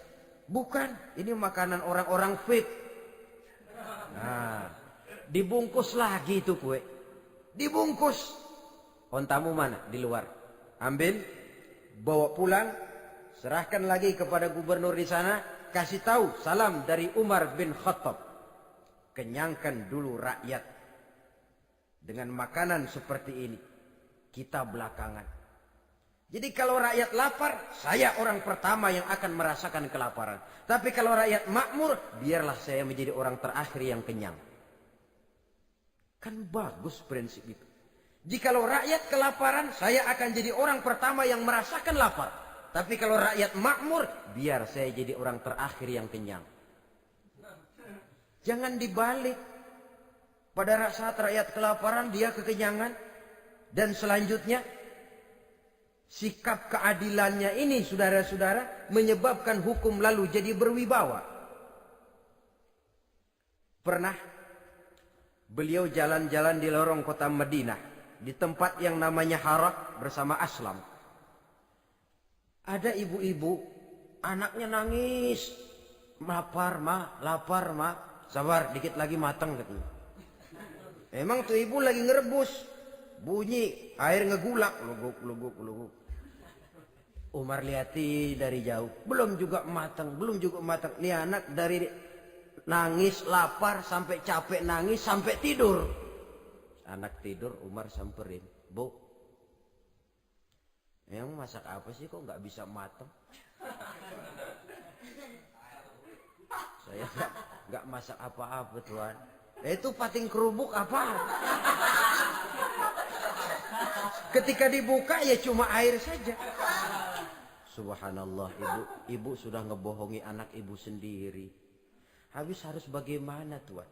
Bukan, ini makanan orang-orang VIP. Nah, dibungkus lagi itu kue. Dibungkus. Ontamu mana? Di luar. Ambil, bawa pulang, serahkan lagi kepada gubernur di sana. Kasih tahu salam dari Umar bin Khattab. Kenyangkan dulu rakyat dengan makanan seperti ini. Kita belakangan. Jadi kalau rakyat lapar, saya orang pertama yang akan merasakan kelaparan. Tapi kalau rakyat makmur, biarlah saya menjadi orang terakhir yang kenyang. Kan bagus prinsip itu. Jikalau rakyat kelaparan, saya akan jadi orang pertama yang merasakan lapar. Tapi kalau rakyat makmur, biar saya jadi orang terakhir yang kenyang. Jangan dibalik. Pada saat rakyat kelaparan, dia kekenyangan. Dan selanjutnya, sikap keadilannya ini, saudara-saudara, menyebabkan hukum lalu jadi berwibawa. Pernah beliau jalan-jalan di lorong kota Madinah, di tempat yang namanya Harah bersama Aslam. Ada ibu-ibu, anaknya nangis. Lapar ma, sabar dikit lagi matang katanya. Emang tuh ibu lagi ngerebus, bunyi air ngegulak, luguk. Umar lihati dari jauh, belum juga matang. Nih anak dari nangis, lapar, sampai capek nangis, sampai tidur. Anak tidur, Umar samperin, Bu, yang masak apa sih kok nggak bisa matang? Saya nggak masak apa-apa Tuan. Itu pating kerubuk apa? Ketika dibuka ya cuma air saja. Subhanallah, ibu sudah ngebohongi anak ibu sendiri. Habis harus bagaimana Tuan?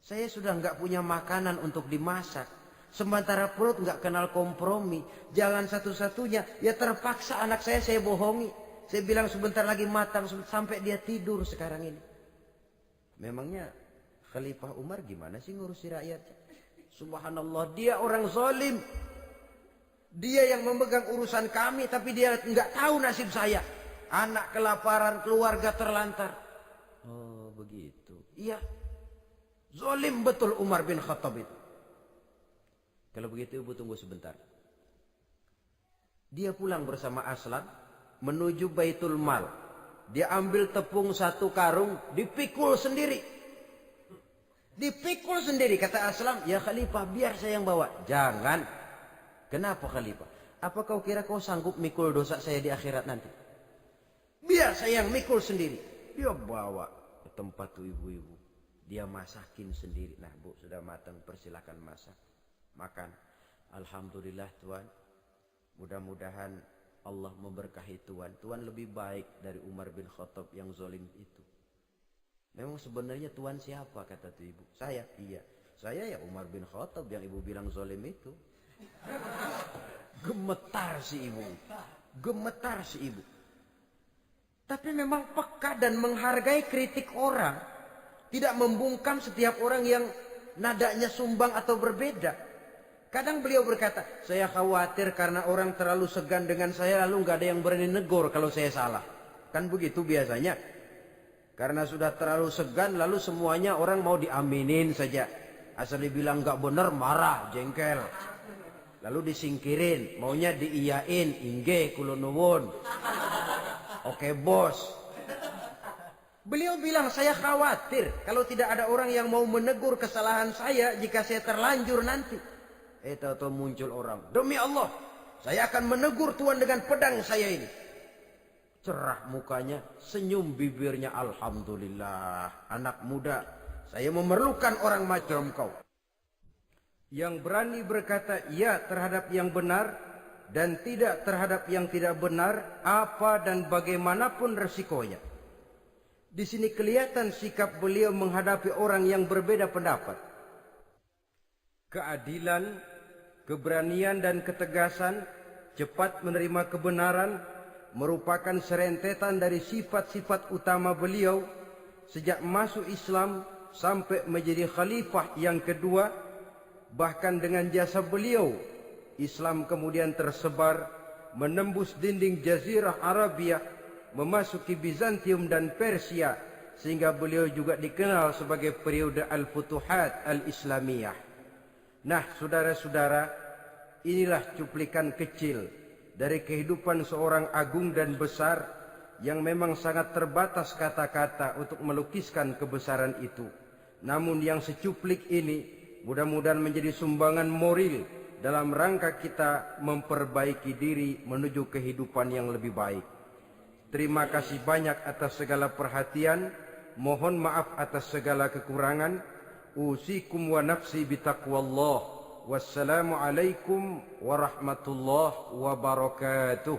Saya sudah nggak punya makanan untuk dimasak. Sementara perut nggak kenal kompromi. Jalan satu-satunya ya terpaksa anak saya bohongi. Saya bilang sebentar lagi matang sampai dia tidur sekarang ini. Memangnya Khalifah Umar gimana sih ngurusi rakyat? Subhanallah, dia orang zalim. Dia yang memegang urusan kami, tapi dia nggak tahu nasib saya. Anak kelaparan, keluarga terlantar. Oh begitu. Iya, zalim betul Umar bin Khattab itu. Kalau begitu ibu tunggu sebentar. Dia pulang bersama Aslam menuju Baitul Mal. Dia ambil tepung 1 karung, dipikul sendiri. Dipikul sendiri, kata Aslam, ya Khalifah biar saya yang bawa. Jangan. Kenapa Khalifah? Apa kau kira kau sanggup mikul dosa saya di akhirat nanti? Biar saya yang mikul sendiri. Dia bawa ke tempat tuh ibu-ibu. Dia masakin sendiri. Nah Bu, sudah matang, persilakan masak. Makan. Alhamdulillah Tuan. Mudah-mudahan Allah memberkahi Tuan. Tuan lebih baik dari Umar bin Khattab yang zalim itu. Memang sebenarnya Tuan siapa, kata tuh ibu? Saya. Iya. Saya ya Umar bin Khattab yang ibu bilang zalim itu. Gemetar si ibu. Gemetar si ibu. Tapi memang peka dan menghargai kritik orang. Tidak membungkam setiap orang yang nadanya sumbang atau berbeda. Kadang beliau berkata, saya khawatir karena orang terlalu segan dengan saya lalu nggak ada yang berani negor kalau saya salah. Kan begitu biasanya. Karena sudah terlalu segan lalu semuanya orang mau diaminin saja. Asal dibilang nggak benar marah, jengkel. Lalu disingkirin, maunya diiyain, inge kulonuwun. Oke bos. Beliau bilang saya khawatir kalau tidak ada orang yang mau menegur kesalahan saya jika saya terlanjur nanti. Tahu-tahu muncul orang. Demi Allah, saya akan menegur Tuan dengan pedang saya ini. Cerah mukanya, senyum bibirnya. Alhamdulillah, anak muda, saya memerlukan orang macam kau. Yang berani berkata ya terhadap yang benar dan tidak terhadap yang tidak benar, apa dan bagaimanapun resikonya. Di sini kelihatan sikap beliau menghadapi orang yang berbeda pendapat. Keadilan, keberanian dan ketegasan, cepat menerima kebenaran merupakan serentetan dari sifat-sifat utama beliau sejak masuk Islam sampai menjadi khalifah yang kedua. Bahkan dengan jasa beliau, Islam kemudian tersebar, menembus dinding Jazirah Arabia, memasuki Bizantium dan Persia, sehingga beliau juga dikenal sebagai periode Al-Futuhat Al-Islamiyah. Nah, saudara-saudara, inilah cuplikan kecil dari kehidupan seorang agung dan besar yang memang sangat terbatas kata-kata untuk melukiskan kebesaran itu. Namun yang secuplik ini mudah-mudahan menjadi sumbangan moral dalam rangka kita memperbaiki diri menuju kehidupan yang lebih baik. Terima kasih banyak atas segala perhatian. Mohon maaf atas segala kekurangan. Usikum wa nafsi bitaqwallah. Wassalamualaikum warahmatullahi wabarakatuh.